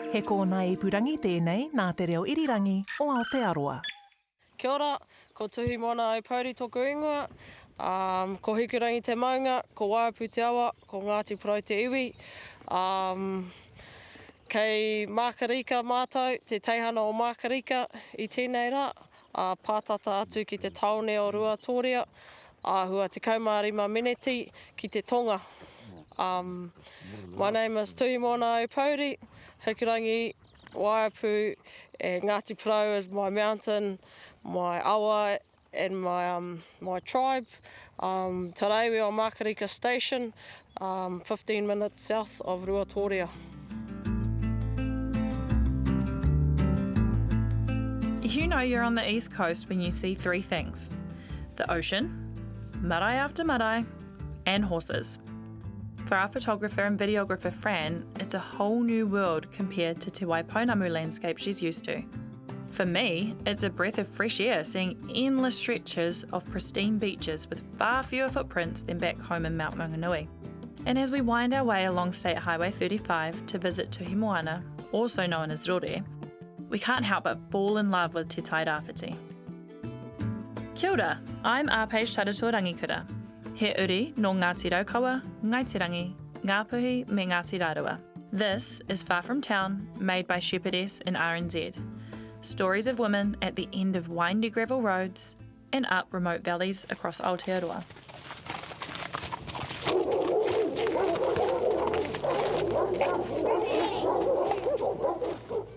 He kōna ipurangi tēnei nā te reo irirangi o Aotearoa. Kia ora, ko Tuhimoana Aupouri tōku ingoa. Ko hikurangi te maunga, ko waiapu te awa, ko Ngāti Porou te iwi. Kei Makarika mātou, te teihana o Makarika i tēnei rā. Pātata atu ki te taone o Ruatoria. Hua te kaumārima meneti ki te tonga. My name is Tuhimoana Aupouri. Hikurangi, waiapu, and Ngāti Porou is my mountain, my awa, and my tribe. Today we're on Makarika Station, 15 minutes south of Ruatoria. You know you're on the East Coast when you see three things: the ocean, marae after marae, and horses. For our photographer and videographer Fran, it's a whole new world compared to Te Waipounamu landscape she's used to. For me, it's a breath of fresh air seeing endless stretches of pristine beaches with far fewer footprints than back home in Mount Maunganui. And as we wind our way along State Highway 35 to visit Tuhimoana, also known as Rore, we can't help but fall in love with Te Tai Rāwhiti. Kia ora, I'm Āpage Taratua Rangikura. He uri no Ngāti Raukawa, Ngaitirangi, Ngāpuhi me Ngāti Rārua. This is Far From Town, made by Shepherdess and RNZ. Stories of women at the end of windy gravel roads and up remote valleys across Aotearoa.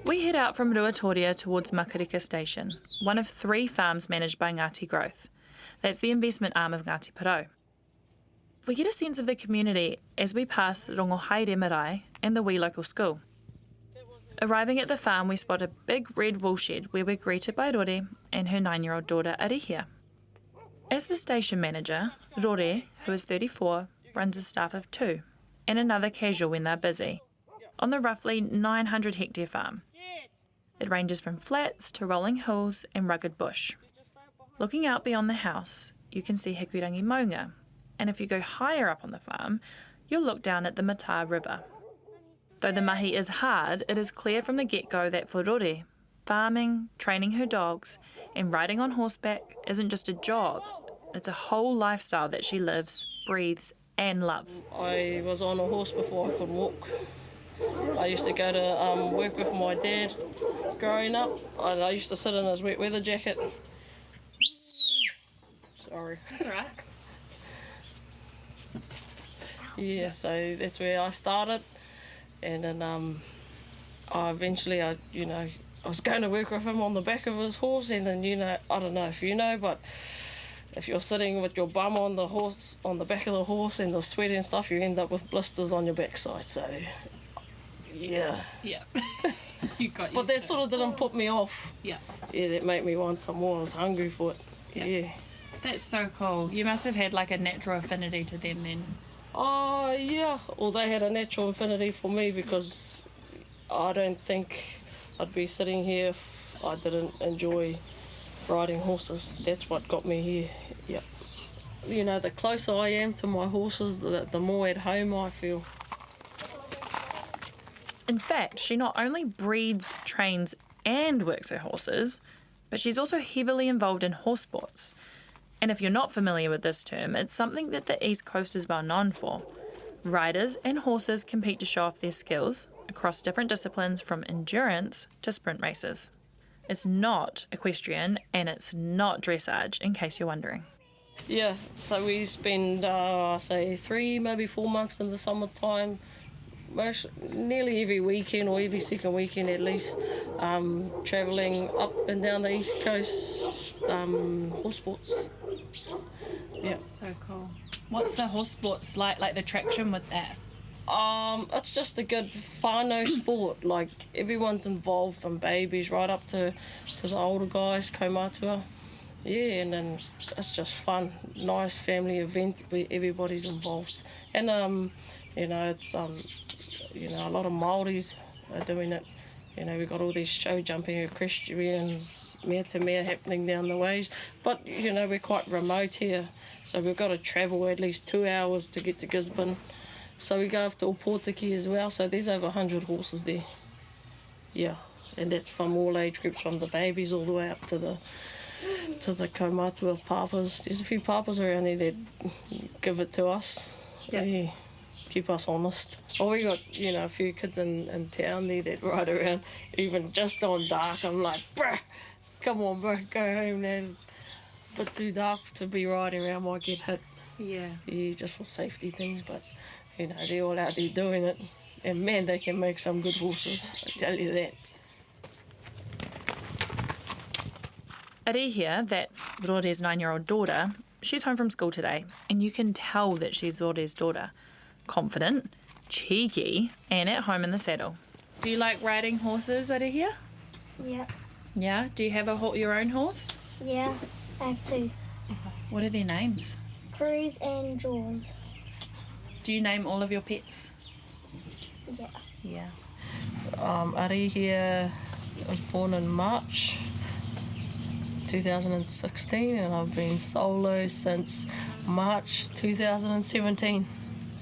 We head out from Ruatoria towards Makarika Station, one of 3 farms managed by Ngāti Growth. That's the investment arm of Ngāti Porou. We get a sense of the community as we pass Rongohaere Marae and the wee local school. Arriving at the farm, we spot a big red wool shed where we're greeted by Rore and her 9-year-old daughter Arihia. As the station manager, Rore, who is 34, runs a staff of 2 and another casual when they're busy on the roughly 900-hectare farm. It ranges from flats to rolling hills and rugged bush. Looking out beyond the house, you can see Hikurangi Maunga, and if you go higher up on the farm, you'll look down at the Mata River. Though the mahi is hard, it is clear from the get-go that for Rore, farming, training her dogs, and riding on horseback isn't just a job, it's a whole lifestyle that she lives, breathes, and loves. I was on a horse before I could walk. I used to go to work with my dad growing up, and I used to sit in his wet weather jacket. Sorry. That's all right. Yeah, so that's where I started, and then I was going to work with him on the back of his horse, and then I don't know if you know, but if you're sitting with your bum on the horse, on the back of the horse, and the sweat and stuff, you end up with blisters on your backside. So, yeah. Yeah. You got. But that sort of didn't put me off. Yeah. Yeah, that made me want some more. I was hungry for it. Yeah. That's so cool. You must have had like a natural affinity to them then. Oh, yeah. Well, they had a natural affinity for me because I don't think I'd be sitting here if I didn't enjoy riding horses. That's what got me here. Yeah. The closer I am to my horses, the more at home I feel. In fact, she not only breeds, trains, and works her horses, but she's also heavily involved in horse sports. And if you're not familiar with this term, it's something that the East Coast is well known for. Riders and horses compete to show off their skills across different disciplines from endurance to sprint races. It's not equestrian and it's not dressage, in case you're wondering. Yeah, so we spend, 3, maybe 4 months in the summertime, nearly every weekend or every second weekend at least, travelling up and down the East Coast, horse sports. Yeah. That's so cool. What's the horse sports like the traction with that? It's just a good whānau sport. Like, everyone's involved from babies right up to the older guys, kaumatua. Yeah, and then it's just fun. Nice family event where everybody's involved. And, it's, a lot of Māoris are doing it. We've got all these show jumping equestrians, mare to mare happening down the ways. But, we're quite remote here. So we've got to travel at least 2 hours to get to Gisborne. So we go up to Aupouri as well. So there's over 100 horses there. Yeah, and that's from all age groups, from the babies all the way up to the kaumatua papas. There's a few papas around there that give it to us. Yeah. Keep us honest. Oh, we got, a few kids in town there that ride around, even just on dark. I'm like, bruh, come on, bro, go home now. A bit too dark to be riding around, might get hit. Yeah. Yeah, just for safety things, but, they're all out there doing it. And man, they can make some good horses, I tell you that. Arihia, that's Rore's 9-year-old daughter, she's home from school today, and you can tell that she's Rore's daughter. Confident, cheeky, and at home in the saddle. Do you like riding horses, Arihia? Yeah. Yeah? Do you have your own horse? Yeah, I have two. What are their names? Cruise and Jaws. Do you name all of your pets? Yeah. Yeah. Arihia was born in March 2016, and I've been solo since March 2017.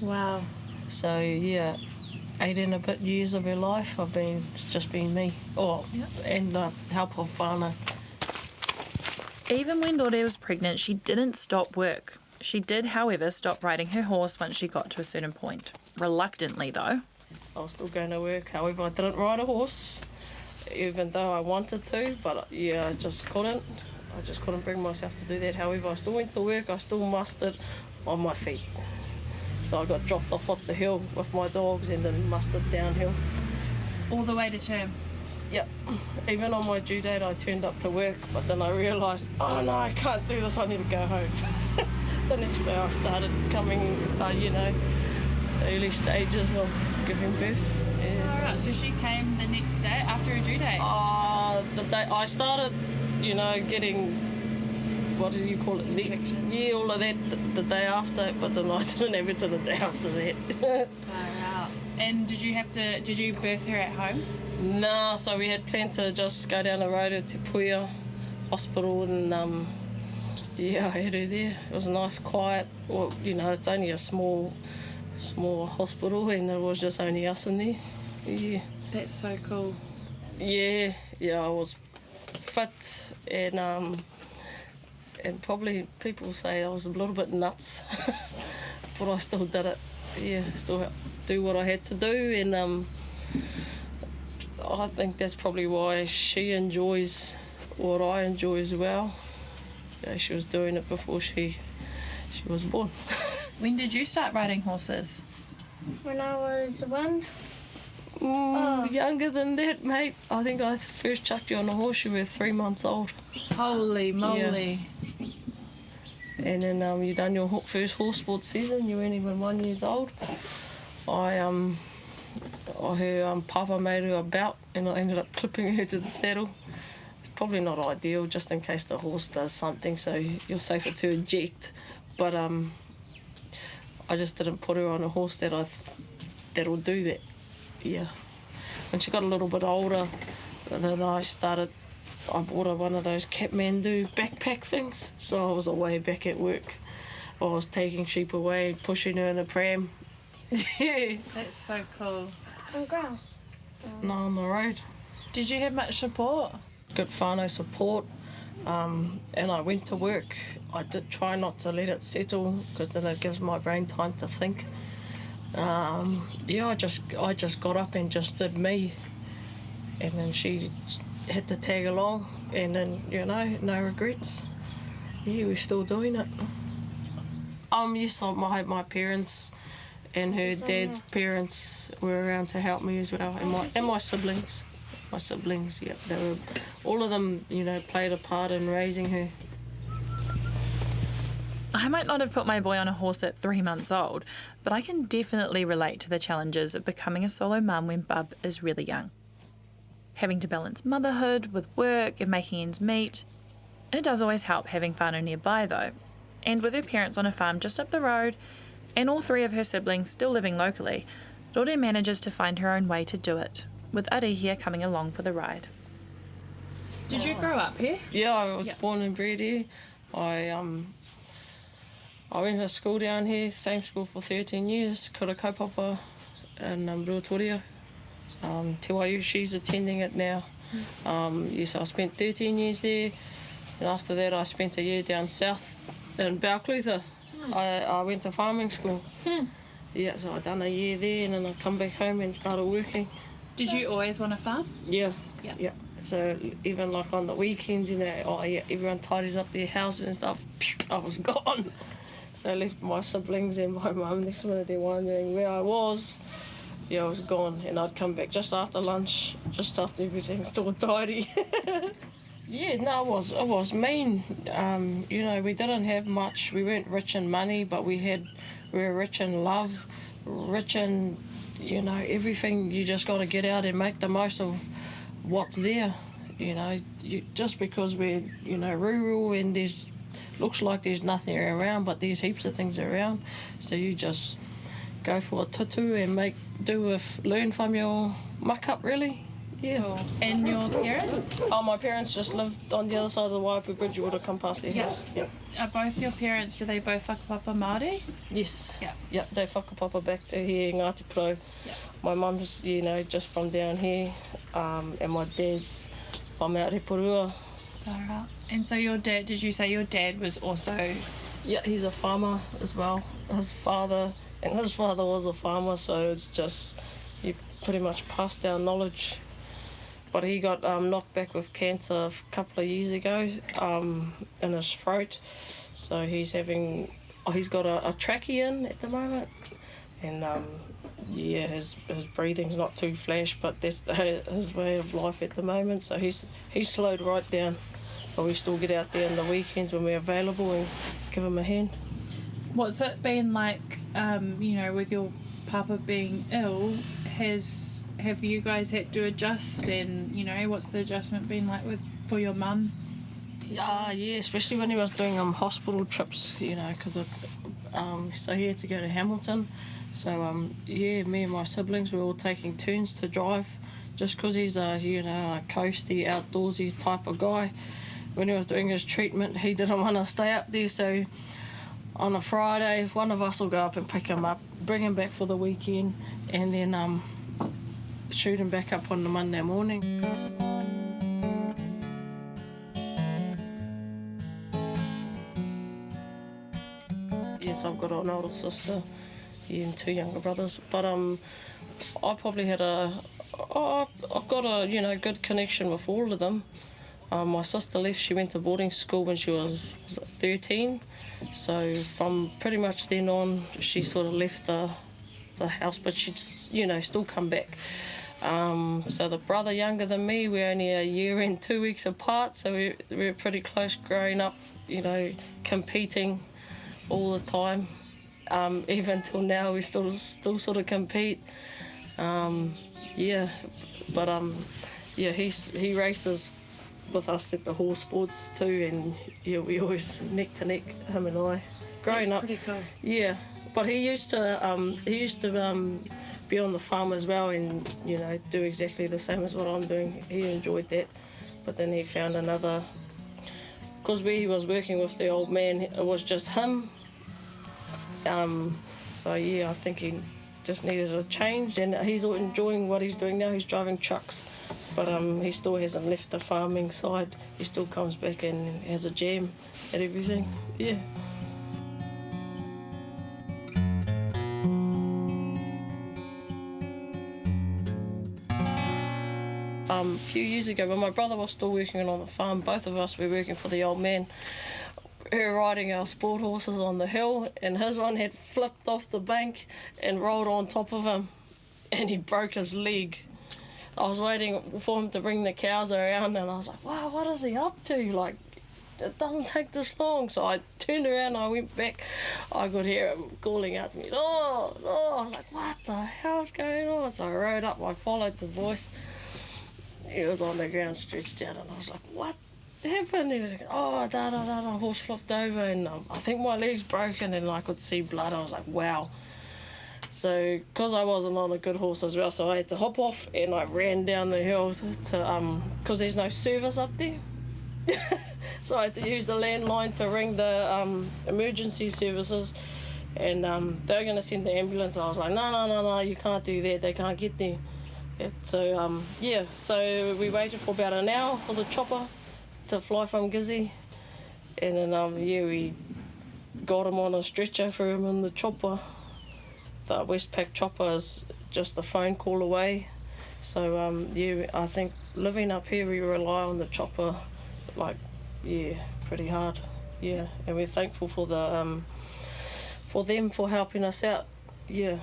Wow. So yeah, 8 and a bit years of her life I've just been me. And help of whānau. Even when Rore was pregnant, she didn't stop work. She did, however, stop riding her horse once she got to a certain point. Reluctantly, though. I was still going to work, however I didn't ride a horse, even though I wanted to, but I just couldn't. I just couldn't bring myself to do that. However, I still went to work, I still mustered on my feet. So I got dropped off up the hill with my dogs and then mustered downhill. All the way to term? Yep. Even on my due date I turned up to work, but then I realised, oh no, I can't do this, I need to go home. The next day I started coming, early stages of giving birth. All right, so she came the next day after her due date? The day I started, getting, what do you call it? Injections. Yeah, all of that the day after, but then I didn't have it till the day after that. Wow. And did you birth her at home? No, so we had planned to just go down the road to Te Puia Hospital and I had her there. It was nice, quiet. Well, it's only a small hospital and it was just only us in there. Yeah. That's so cool. Yeah, I was fit and probably people say I was a little bit nuts, but I still did it. Yeah, still do what I had to do, and I think that's probably why she enjoys what I enjoy as well. Yeah, she was doing it before she was born. When did you start riding horses? When I was 1. Younger than that, mate. I think I first chucked you on a horse, you were 3 months old. Holy moly. Yeah. And then you done your first horse sport season, you weren't even 1 year old. Her papa made her a belt and I ended up clipping her to the saddle. It's probably not ideal, just in case the horse does something, so you're safer to eject. But I just didn't put her on a horse that'll do that. Yeah. When she got a little bit older, then I bought her one of those Kathmandu backpack things. So I was away back at work. I was taking sheep away, pushing her in the pram. Yeah. That's so cool. On grass? No, on the road. Did you have much support? Good whānau support. And I went to work. I did try not to let it settle because then it gives my brain time to think. I just got up and just did me, and then she had to tag along, and then no regrets. Yeah, we're still doing it. Yes, my parents and her dad's parents were around to help me as well, and my siblings. My siblings, yeah, all of them, played a part in raising her. I might not have put my boy on a horse at 3 months old, but I can definitely relate to the challenges of becoming a solo mum when Bub is really young. Having to balance motherhood with work and making ends meet. It does always help having whānau nearby though, and with her parents on a farm just up the road, and all 3 of her siblings still living locally, Rore manages to find her own way to do it, with Arihia coming along for the ride. Did you grow up here? Yeah, I was born and bred here. I went to school down here, same school for 13 years, Kura Kaupapa in Ruatoria. Te Waiu, she's attending it now. Yes, I spent 13 years there, and after that I spent a year down south in Balclutha. I went to farming school. Yeah, so I done a year there, and then I come back home and started working. Did you always want to farm? Yeah. Yeah. So even like on the weekends, everyone tidies up their houses and stuff. I was gone. So I left my siblings and my mum next minute. They're wondering where I was. Yeah, I was gone, and I'd come back just after lunch, just after everything's still tidy. Yeah, no, it was mean. We didn't have much. We weren't rich in money, but we were rich in love, rich in, everything. You just got to get out and make the most of what's there. Just because we're, rural and looks like there's nothing around, but there's heaps of things around. So you just go for a tutu and learn from your muck-up, really. Yeah. Cool. And your parents? Oh, my parents just lived on the other side of the Waipu Bridge. You would have come past their house. Yep. Are both your parents, do they both whakapapa Māori? Yes. Yeah. Yep, they whakapapa back to here, Ngāti Pro. Yeah. My mum's, just from down here, and my dad's from out Reporua. Alright. And so your dad, did you say your dad was also... Yeah, he's a farmer as well. His father was a farmer, so it's just, he pretty much passed down knowledge. But he got knocked back with cancer a couple of years ago in his throat. So he's got a trachea in at the moment. And his breathing's not too flash, but that's his way of life at the moment. So he's slowed right down. But we still get out there on the weekends when we're available and give him a hand. What's it been like, with your papa being ill? Have you guys had to adjust, and what's the adjustment been like for your mum? Yeah, especially when he was doing hospital trips, because it's so he had to go to Hamilton. So me and my siblings were all taking turns to drive, just because he's a coasty, outdoorsy type of guy. When he was doing his treatment, he didn't want to stay up there, so on a Friday, one of us will go up and pick him up, bring him back for the weekend, and then shoot him back up on the Monday morning. Yes, I've got an older sister and two younger brothers, but I probably had I've got a good connection with all of them. My sister left, she went to boarding school when she was 13, so from pretty much then on she sort of left the house, but she'd still come back. So the brother younger than me, we're only a year and 2 weeks apart, so we were pretty close growing up, competing all the time. Even till now we still sort of compete. He races with us at the horse sports too, and we always neck to neck, him and I. Growing up, pretty cool. Yeah, but he used to be on the farm as well, and do exactly the same as what I'm doing. He enjoyed that, but then he found another, because where he was working with the old man, it was just him. I think he just needed a change, and he's enjoying what he's doing now. He's driving trucks, but he still hasn't left the farming side. He still comes back and has a jam at everything. Yeah. A few years ago, when my brother was still working on the farm, both of us were working for the old man. We were riding our sport horses on the hill, and his one had flipped off the bank and rolled on top of him, and he broke his leg. I was waiting for him to bring the cows around, and I was like, wow, what is he up to? Like, it doesn't take this long. So I turned around, I went back, I could hear him calling out to me, oh, I was like, what the hell's going on? So I rode up, I followed the voice. He was on the ground stretched out, and I was like, what happened? He was like, horse flipped over, and I think my leg's broken, and I could see blood. I was like, wow. So, because I wasn't on a good horse as well, so I had to hop off, and I ran down the hill to because there's no service up there. So I had to use the landline to ring the emergency services, and they were going to send the ambulance. I was like, no, you can't do that, they can't get there. So so we waited for about an hour for the chopper to fly from Gizzy, and then we got him on a stretcher, threw him in the chopper. The Westpac chopper is just a phone call away. So I think living up here we rely on the chopper, pretty hard. Yeah, and we're thankful for the for them for helping us out. Yeah.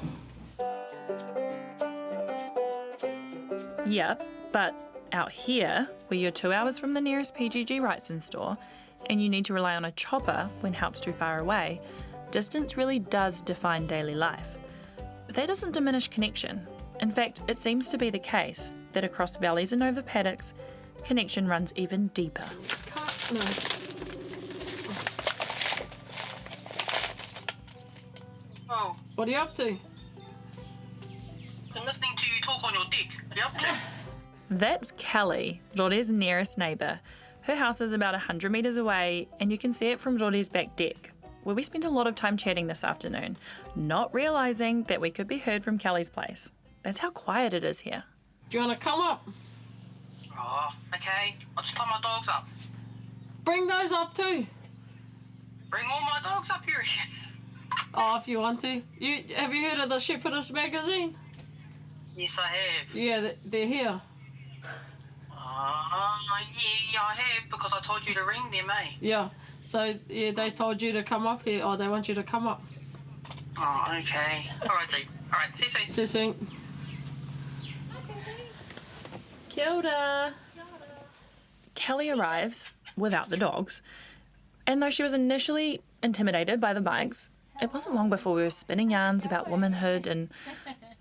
Yeah, but out here, where you're 2 hours from the nearest PGG Wrightson store, and you need to rely on a chopper when help's too far away, distance really does define daily life. But that doesn't diminish connection. In fact, it seems to be the case that across valleys and over paddocks, connection runs even deeper. No. Oh, What are you up to? I'm listening to you talk on your deck. Are you up to? That's Kelly, Rore's nearest neighbour. Her house is about 100 metres away, and you can see it from Rore's back deck, where we spent a lot of time chatting this afternoon, not realising that we could be heard from Kelly's place. That's how quiet it is here. Do you want to come up? Oh, okay. I'll just tie my dogs up. Bring those up too. Bring all my dogs up here. Oh, if you want to. Have you heard of the Shepherdess magazine? Yes, I have. Yeah, they're here. Yeah, I have, because I told you to ring them, eh? Yeah. So they told you to come up here, or they want you to come up. Oh, okay. Alright, see you soon. See you soon. Kia ora. Kelly arrives without the dogs, and though she was initially intimidated by the bikes, it wasn't long before we were spinning yarns about womanhood and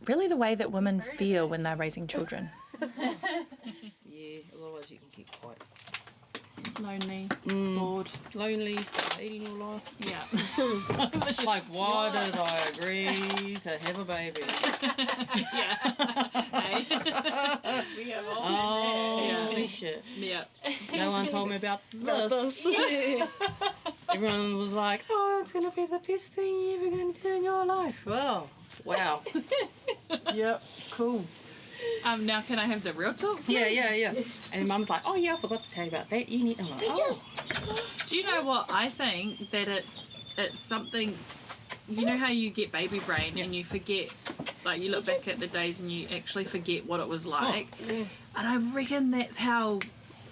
really the way that women feel when they're raising children. Yeah, otherwise you can get quite Lonely, bored. lonely, start hating your life. Yeah. Like, why did I agree to have a baby? We have all Holy shit. Yeah. No one told me about this. Everyone was like, oh, it's going to be the best thing you're ever going to do in your life. Well, wow. Yep. Cool. Now can I have the real talk? Yeah. And Mum's like, oh, yeah, I forgot to tell you about that. You need... I'm like, oh. Do you know what I think? That it's something. You know how you get baby brain and you forget, like you look back at the days and you actually forget what it was like. And I reckon that's how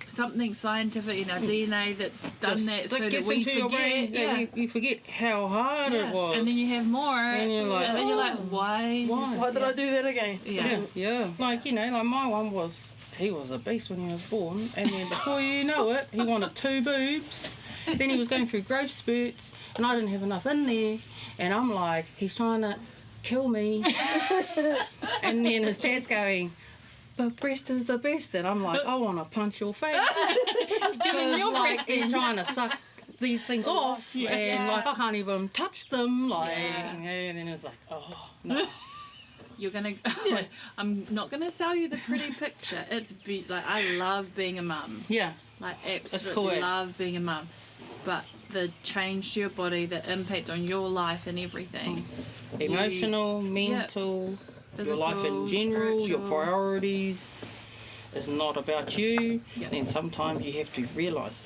something scientific in our DNA that's done that, so that gets we into forget. your brain, you forget how hard it was. And then you have more, And you're like, and then you're like, why? Why did I do that again? Yeah. Like, like my one was, he was a beast when he was born, and then before you know it, he wanted 2 boobs. Then he was going through growth spurts, and I didn't have enough in there, and I'm like, he's trying to kill me. And then his dad's going, but breast is the best, and I'm like, I want to punch your face. Because, like, he's trying to suck these things off, and like I can't even touch them, like, and then it's like, oh no. You're gonna. I'm not gonna sell you the pretty picture. Like I love being a mum. Yeah. Like That's absolutely cool. love being a mum, but the change to your body, the impact on your life and everything. Emotional, mental, your life in general, your spiritual. priorities is not about you. Yeah. Then sometimes you have to realise,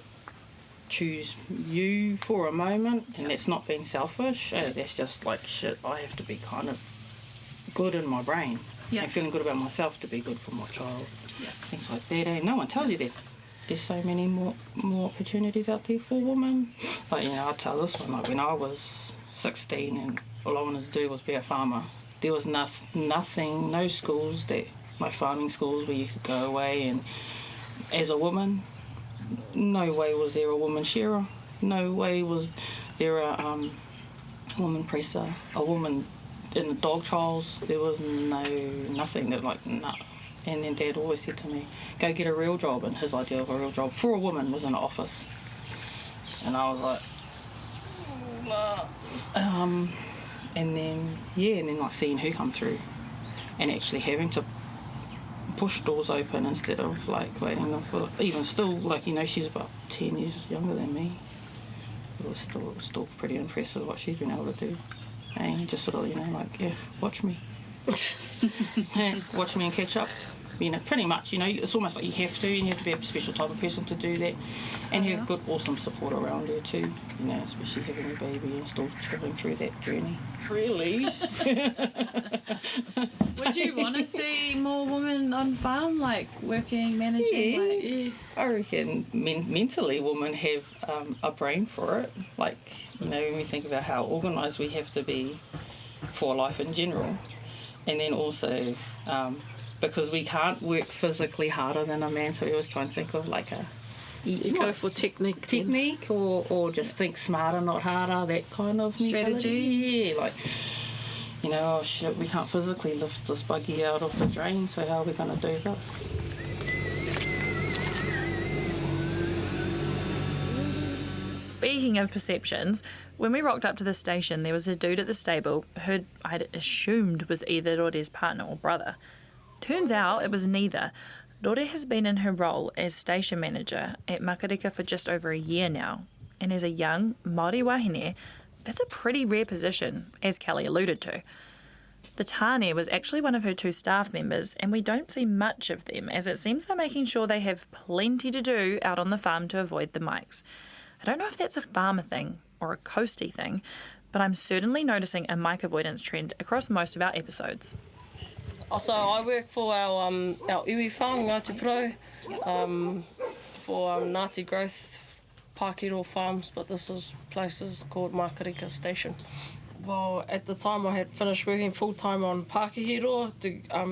choose you for a moment, and that's not being selfish. That's just like, shit, I have to be kind of good in my brain and feeling good about myself to be good for my child. Yeah. Things like that. No one tells you that. There's so many more opportunities out there for women. Like, I tell this one, like when I was 16 and all I wanted to do was be a farmer, there was nothing, no schools, no farming schools where you could go away, and as a woman, no way was there a woman shearer, no way was there a woman presser, a woman in the dog trials. There was nothing that no. And then Dad always said to me, go get a real job, and his idea of a real job for a woman was in an office. And I was like, and then like seeing her come through and actually having to push doors open instead of like waiting for, even still, like, she's about 10 years younger than me. It was still pretty impressive what she's been able to do. And just sort of, watch me. watch me and catch up. You know, pretty much, you know, it's almost like you have to be a special type of person to do that, and have good, awesome support around you too, you know, especially having a baby and still travelling through that journey. Really? Would you want to see more women on farm, like working, managing? Yeah. I reckon mentally women have a brain for it. Like, you know, when we think about how organised we have to be for life in general, and then also because we can't work physically harder than a man, so we always try and think of like You go for technique. or just think smarter, not harder, that kind of Strategy. Yeah, like, you know, oh shit, we can't physically lift this buggy out of the drain, so how are we going to do this? Speaking of perceptions, when we rocked up to the station, there was a dude at the stable who I'd assumed was either Rore's partner or brother. Turns out it was neither. Rore has been in her role as station manager at Makarika for just over a year now, and as a young Māori wahine, that's a pretty rare position, as Kelly alluded to. The tāne was actually one of her 2 staff members, and we don't see much of them, as it seems they're making sure they have plenty to do out on the farm to avoid the mics. I don't know if that's a farmer thing or a coastie thing, but I'm certainly noticing a mic avoidance trend across most of our episodes. So I work for our iwi farm, Ngāti Pro, for Ngāti Growth Pākiro Farms, but this place is called Makarika Station. Well, at the time I had finished working full-time on Pākehiro to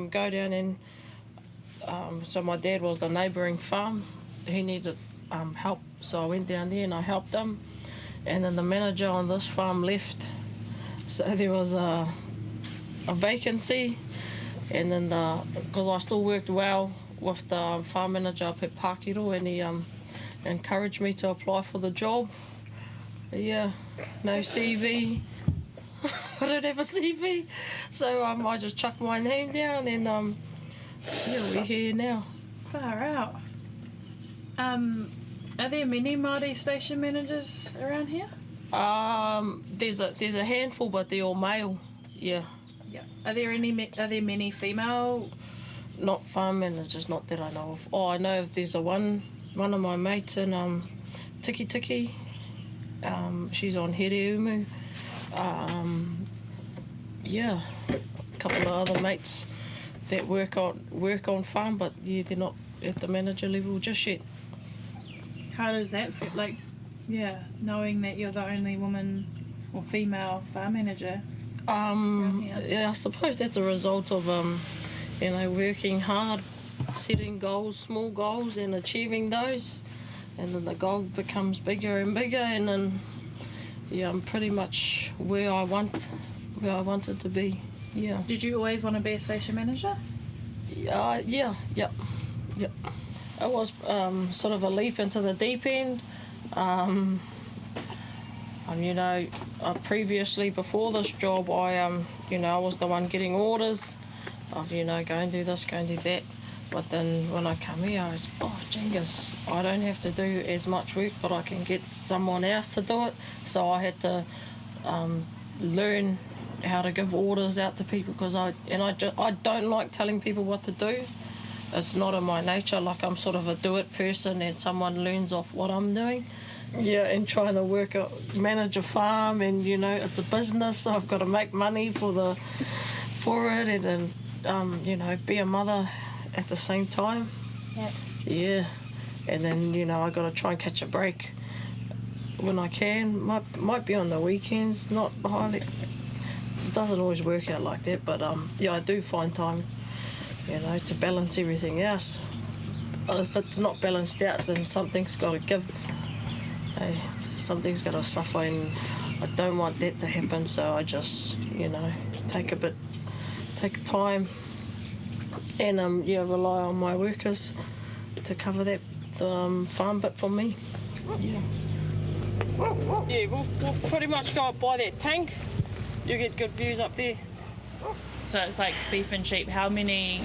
go down and so my dad was the neighbouring farm. He needed help, so I went down there and I helped him. And then the manager on this farm left, so there was a vacancy. And then because I still worked well with the farm manager up at Pākehiro, and he encouraged me to apply for the job. Yeah, no CV. I don't have a CV. So I just chucked my name down and we're here now. Far out. Are there many Māori station managers around here? There's a handful, but they're all male. Yeah. Yeah. Are there many female? Not farm managers, not that I know of. Oh, I know there's one of my mates in Tiki Tiki. She's on Here. Yeah, a couple of other mates that work on farm, but yeah, they're not at the manager level just yet. How does that feel? Like, yeah, knowing that you're the only woman or female farm manager. Yeah, I suppose that's a result of working hard, setting goals, small goals, and achieving those, and then the goal becomes bigger and bigger, and then yeah, I'm pretty much where I wanted to be. Yeah. Did you always want to be a station manager? Yeah. It was sort of a leap into the deep end. Previously, before this job, I was the one getting orders of, go and do this, go and do that. But then when I come here, Jesus, I don't have to do as much work, but I can get someone else to do it. So I had to learn how to give orders out to people, because I don't like telling people what to do. It's not in my nature. Like, I'm sort of a do-it person, and someone learns off what I'm doing. Yeah, and trying to manage a farm, and it's a business, so I've got to make money for it, and then be a mother at the same time. Yep. Yeah, and then I got to try and catch a break when I can. Might be on the weekends, not highly. It doesn't always work out like that, but I do find time, to balance everything else. If it's not balanced out, then something's got to give. Something's got to suffer, and I don't want that to happen, so I just, take time and rely on my workers to cover that farm bit for me. Yeah, we'll pretty much go up by that tank. You get good views up there. So it's like beef and sheep. How many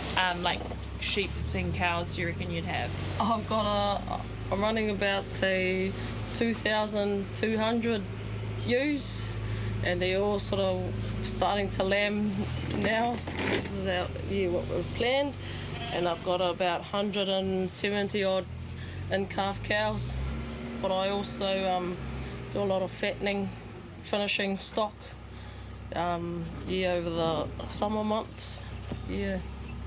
sheep and cows do you reckon you'd have? I'm running about, say, 2,200 ewes, and they're all sort of starting to lamb now. This is what we've planned, and I've got about 170 odd in-calf cows, but I also do a lot of fattening, finishing stock over the summer months.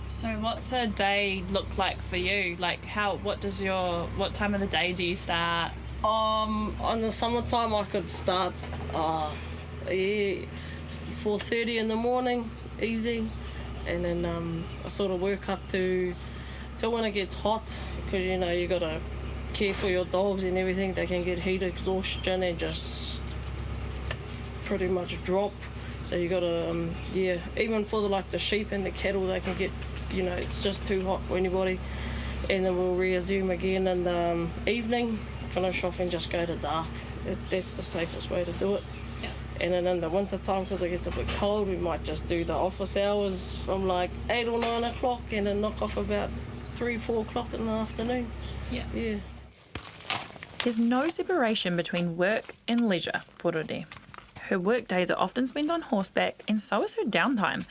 So what's a day look like for you? Like what time of the day do you start? On the summertime I could start 4:30 in the morning, easy, and then I sort of work up till when it gets hot, because you got to care for your dogs and everything. They can get heat exhaustion and just pretty much drop. So you got to even for the sheep and the cattle, they can get, it's just too hot for anybody. And then we'll resume again in the evening, finish off and just go to dark. That's the safest way to do it. Yeah. And then in the winter time, because it gets a bit cold, we might just do the office hours from 8 or 9 o'clock and then knock off about 3-4 o'clock in the afternoon. Yeah. There's no separation between work and leisure for Rore. Her work days are often spent on horseback, and so is her downtime,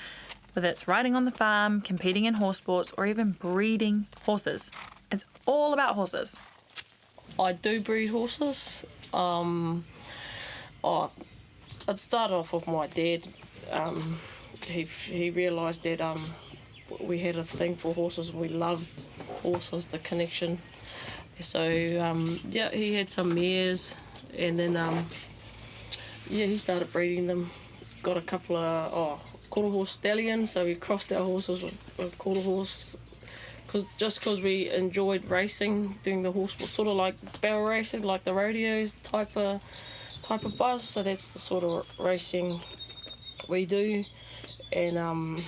whether it's riding on the farm, competing in horse sports, or even breeding horses. It's all about horses. I do breed horses. It started off with my dad. He realised that we had a thing for horses. We loved horses, the connection. So he had some mares, and then he started breeding them. Got a couple of quarter horse stallions, so we crossed our horses with quarter horse, because we enjoyed racing, doing the horse, sort of like barrel racing, like the rodeos type of buzz. So that's the sort of racing we do, and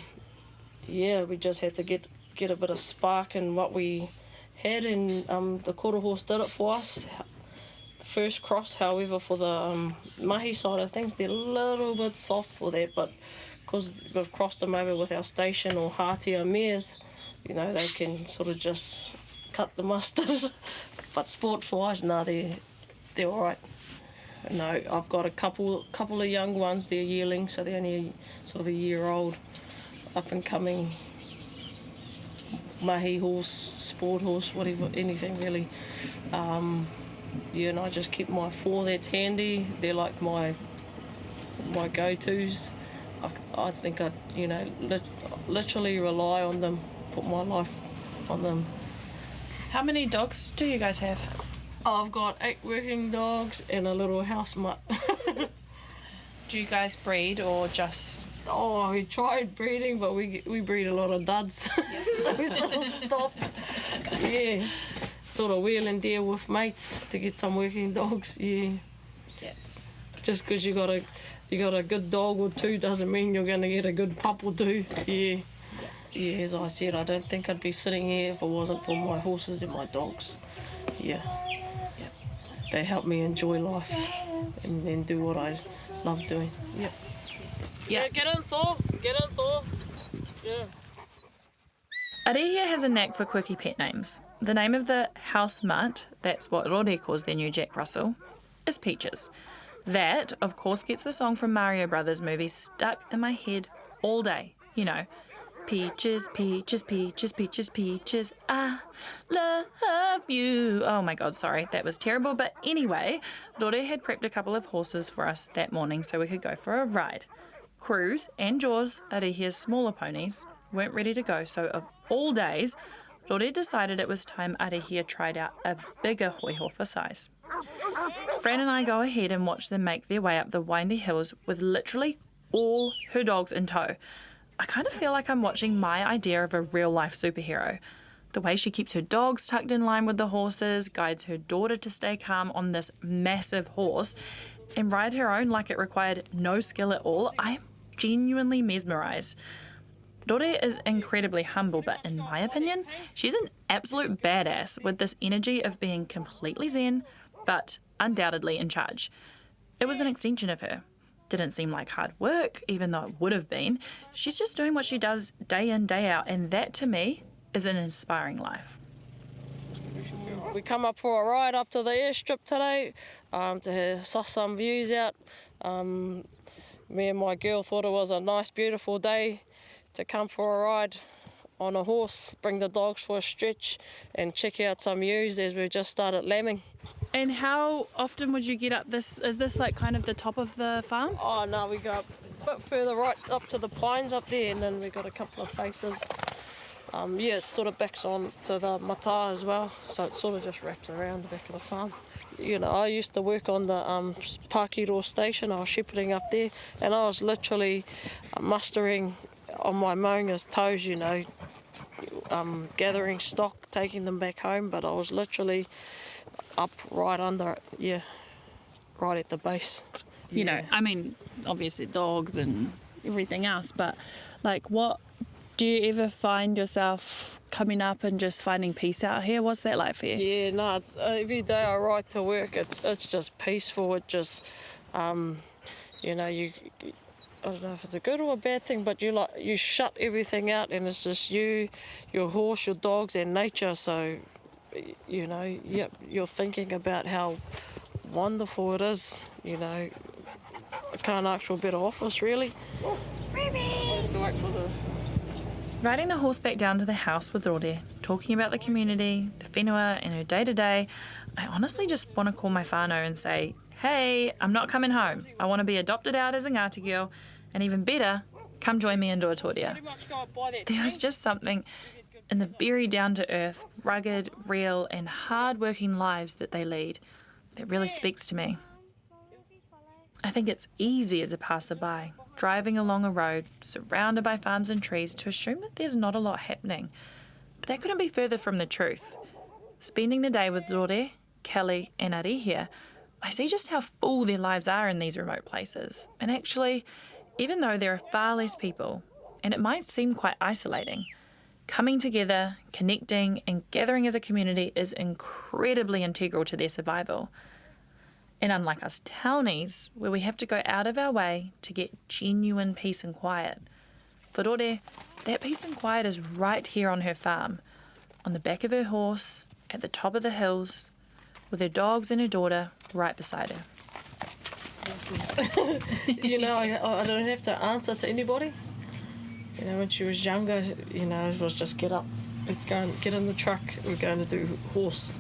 we just had to get a bit of spark in what we had, and the quarter horse did it for us. The first cross, however, for the mahi side of things, they're a little bit soft for that, but because we've crossed them over with our station or hearty or mares, they can sort of just cut the mustard. But sport-wise, they're all right. No, I've got a couple of young ones. They're yearlings, so they're only sort of a year old, up and coming mahi horse, sport horse, whatever, anything really. And I just keep my 4 that's handy. They're like my go-tos. I think I'd literally rely on them, put my life on them. How many dogs do you guys have? I've got 8 working dogs and a little house mutt. Do you guys breed or just... We tried breeding, but we breed a lot of duds. So we sort of stopped. Yeah. Sort of wheel and deal with mates to get some working dogs. Yeah. Just because you got a good dog or 2 doesn't mean you're going to get a good pup or 2. Yeah. Yeah, as I said, I don't think I'd be sitting here if it wasn't for my horses and my dogs. Yeah. They help me enjoy life and do what I love doing. Yeah. Yeah, get in, Thor. Get in, Thor. Yeah. Arihia has a knack for quirky pet names. The name of the house mutt, that's what Rore calls their new Jack Russell, is Peaches. That, of course, gets the song from Mario Brothers movie stuck in my head all day. Peaches, peaches, peaches, peaches, peaches, I love you. Oh my God, sorry, that was terrible. But anyway, Rore had prepped a couple of horses for us that morning so we could go for a ride. Cruz and Jaws, Arihia's smaller ponies, weren't ready to go, so of all days, Rore decided it was time Arihia tried out a bigger hoiho for size. Fran and I go ahead and watch them make their way up the windy hills with literally all her dogs in tow. I kind of feel like I'm watching my idea of a real-life superhero. The way she keeps her dogs tucked in line with the horses, guides her daughter to stay calm on this massive horse, and ride her own like it required no skill at all, I'm genuinely mesmerised. Rore is incredibly humble, but in my opinion, she's an absolute badass with this energy of being completely zen, but undoubtedly in charge. It was an extension of her. Didn't seem like hard work, even though it would have been. She's just doing what she does day in, day out, and that to me is an inspiring life. We come up for a ride up to the airstrip today to suss some views out. Me and my girl thought it was a nice, beautiful day to come for a ride on a horse, bring the dogs for a stretch and check out some ewes as we've just started lambing. And how often would you get up this? Is this like kind of the top of the farm? Oh no, we go up a bit further right up to the pines up there, and then we got a couple of faces. It sort of backs on to the mata as well, so it sort of just wraps around the back of the farm. You know, I used to work on the Rore Station. I was shepherding up there, and I was literally mustering on my moanga's toes, you know, gathering stock, taking them back home, but I was literally up right under it, right at the base. You know, I mean, obviously dogs and everything else, but like what, do you ever find yourself coming up and just finding peace out here? What's that like for you? Yeah, no, it's, every day I ride to work, it's just peaceful. It just, you know, I don't know if it's a good or a bad thing, but you shut everything out, and it's just you, your horse, your dogs, and nature. So, you know, you're thinking about how wonderful it is. You know, I can't ask for a better office, really. I have to wait for the... Riding the horse back down to the house with Rore, talking about the community, the whenua and her day-to-day, I honestly just want to call my whānau and say, hey, I'm not coming home. I want to be adopted out as a Ngāti girl, and even better, come join me in Ruatoria. There's just something in the very down-to-earth, rugged, real and hard-working lives that they lead that really speaks to me. I think it's easy as a passerby, driving along a road surrounded by farms and trees, to assume that there's not a lot happening. But that couldn't be further from the truth. Spending the day with Rore, Kelly and Arihia, I see just how full their lives are in these remote places. And actually, even though there are far less people, and it might seem quite isolating, coming together, connecting and gathering as a community is incredibly integral to their survival. And unlike us townies, where we have to go out of our way to get genuine peace and quiet, for Rore, that peace and quiet is right here on her farm, on the back of her horse, at the top of the hills, with her dogs and her daughter right beside her. You know, I don't have to answer to anybody. You know, when she was younger, you know, it was just get up, let's go and get in the truck, we're going to do horse.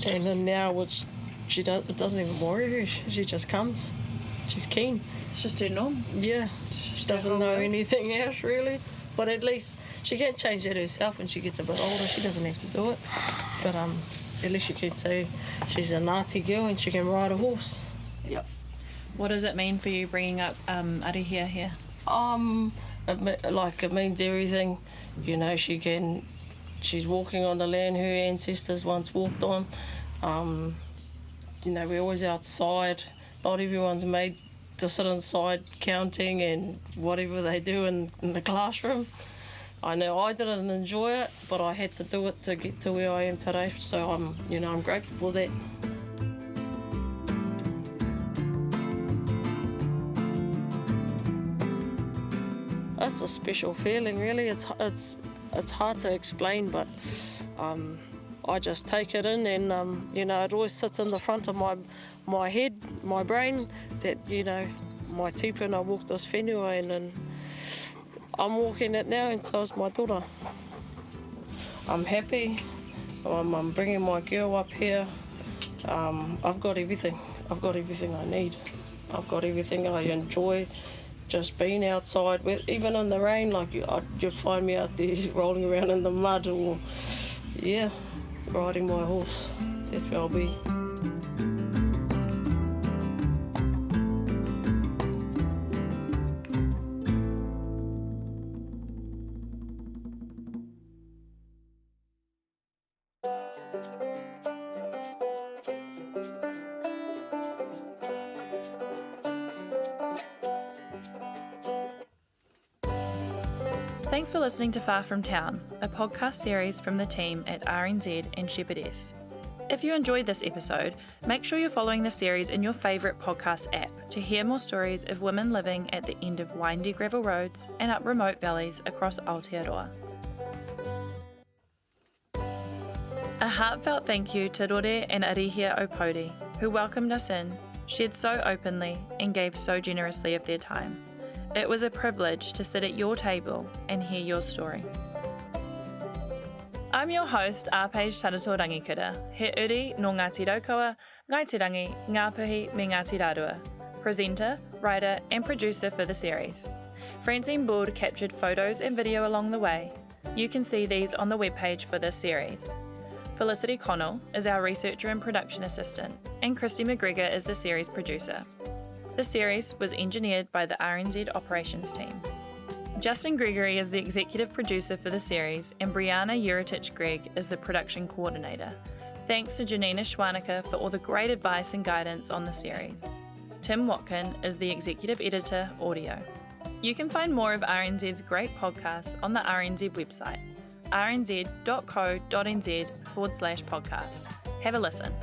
And then now it doesn't even worry her, she just comes. She's keen. It's just her norm. Yeah, she doesn't know anything else really, but at least she can change that herself when she gets a bit older. She doesn't have to do it, but at least she can say she's a Ngāti girl and she can ride a horse. Yep. What does it mean for you bringing up Arihia here? It means everything. You know, she's walking on the land her ancestors once walked on. You know, we're always outside. Not everyone's made to sit inside counting and whatever they do in the classroom. I know I didn't enjoy it, but I had to do it to get to where I am today. So I'm grateful for that. It's a special feeling, really. It's hard to explain, but I just take it in, and you know, it always sits in the front of my head, my brain, that, you know, my tupuna walked this whenua, and I'm walking it now, and so is my daughter. I'm happy. I'm bringing my girl up here. I've got everything. I've got everything I need. I've got everything I enjoy. Just being outside, even in the rain, like you'd find me out there rolling around in the mud, or riding my horse. That's where I'll be. Thanks for listening to Far From Town, a podcast series from the team at RNZ and Shepherdess. If you enjoyed this episode, make sure you're following the series in your favourite podcast app to hear more stories of women living at the end of windy gravel roads and up remote valleys across Aotearoa. A heartfelt thank you to Rore and Arihia Aupouri, who welcomed us in, shared so openly and gave so generously of their time. It was a privilege to sit at your table and hear your story. I'm your host, Aupouri Tarato Rangikura, he uri no Ngāti Raukawa, Ngaitirangi, Ngāpuhi me Ngāti Rārua, presenter, writer and producer for the series. Francine Board captured photos and video along the way. You can see these on the webpage for this series. Felicity Connell is our researcher and production assistant, and Christy McGregor is the series producer. The series was engineered by the RNZ operations team. Justin Gregory is the executive producer for the series, and Brianna Uritich-Gregg is the production coordinator. Thanks to Janina Schwanica for all the great advice and guidance on the series. Tim Watkin is the executive editor, audio. You can find more of RNZ's great podcasts on the RNZ website, rnz.co.nz/podcast. Have a listen.